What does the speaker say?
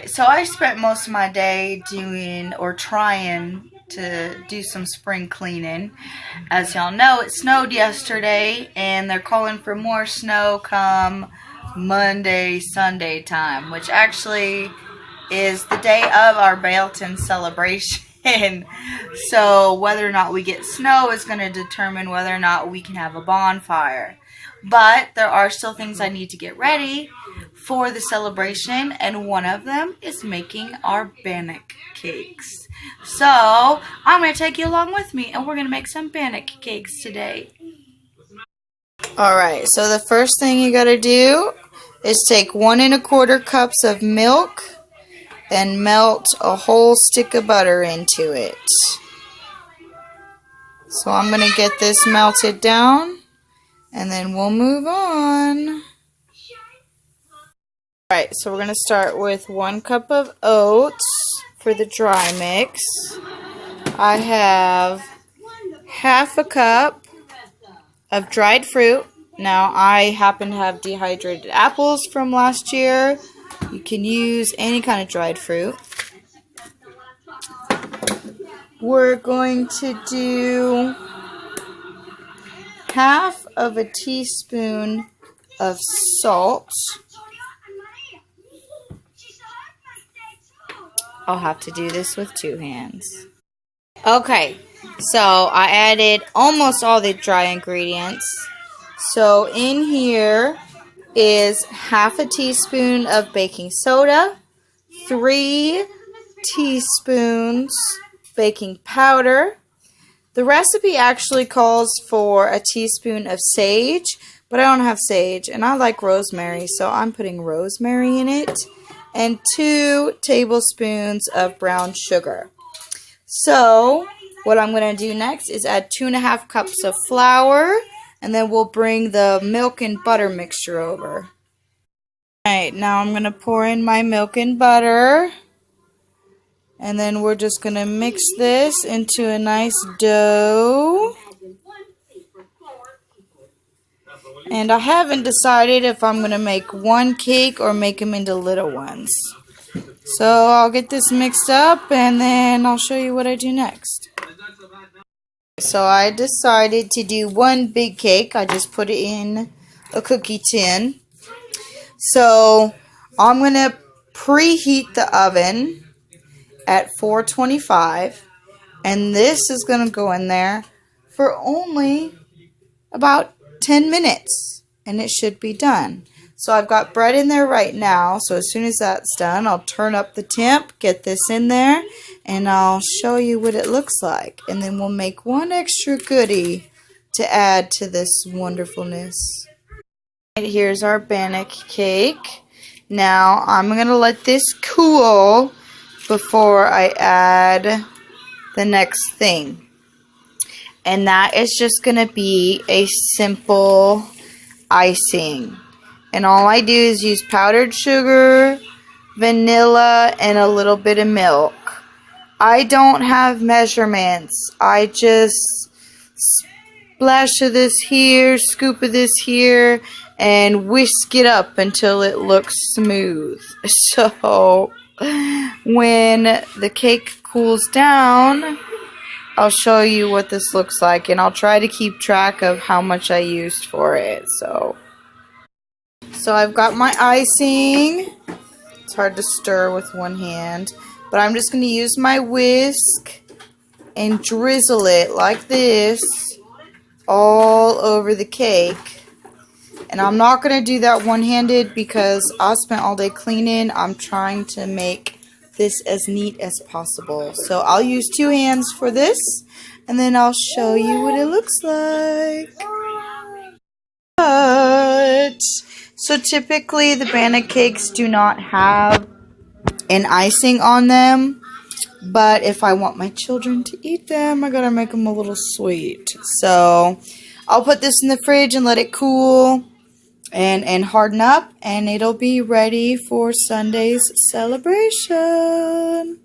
So I spent most of my day doing or trying to do some spring cleaning. As y'all know, it snowed yesterday and they're calling for more snow come Monday, Sunday time, which actually is the day of our Beltane celebration. So whether or not we get snow is going to determine whether or not we can have a bonfire. But there are still things I need to get ready for the celebration, and one of them is making our Bannock cakes. So I'm going to take you along with me, and we're going to make some Bannock cakes today. Alright, so the first thing you got to do is take 1 1/4 cups of milk and melt a whole stick of butter into it. So I'm going to get this melted down, and then we'll move on. Alright, so we're going to start with 1 cup of oats for the dry mix. I have 1/2 cup of dried fruit. Now, I happen to have dehydrated apples from last year. You can use any kind of dried fruit. We're going to do 1/2 teaspoon of salt. I'll have to do this with 2 hands. Okay, so I added almost all the dry ingredients. So in here is 1/2 teaspoon of baking soda, 3 teaspoons baking powder. The recipe actually calls for a teaspoon of sage, but I don't have sage, and I like rosemary, so I'm putting rosemary in it, and 2 tablespoons of brown sugar. So what I'm going to do next is add 2 1/2 cups of flour, and then we'll bring the milk and butter mixture over. Alright, now I'm going to pour in my milk and butter. And then we're just going to mix this into a nice dough. And I haven't decided if I'm going to make one cake or make them into little ones. So I'll get this mixed up and then I'll show you what I do next. So I decided to do one big cake. I just put it in a cookie tin. So I'm going to preheat the oven at 425, and this is going to go in there for only about 10 minutes, and it should be done. So I've got bread in there right now, so as soon as that's done, I'll turn up the temp, get this in there, and I'll show you what it looks like. And then we'll make one extra goodie to add to this wonderfulness. Here's our Bannock cake. Now I'm going to let this cool before I add the next thing. And that is just going to be a simple icing. And all I do is use powdered sugar, vanilla, and a little bit of milk. I don't have measurements. I just splash of this here, scoop of this here, and whisk it up until it looks smooth. So when the cake cools down, I'll show you what this looks like, and I'll try to keep track of how much I used for it. So I've got my icing. It's hard to stir with one hand, but I'm just going to use my whisk and drizzle it like this all over the cake. And I'm not going to do that one-handed because I spent all day cleaning. I'm trying to make this as neat as possible. So I'll use 2 hands for this, and then I'll show you what it looks like. So typically the Bannock cakes do not have an icing on them. But if I want my children to eat them, I gotta make them a little sweet. So I'll put this in the fridge and let it cool and harden up, and it'll be ready for Sunday's celebration.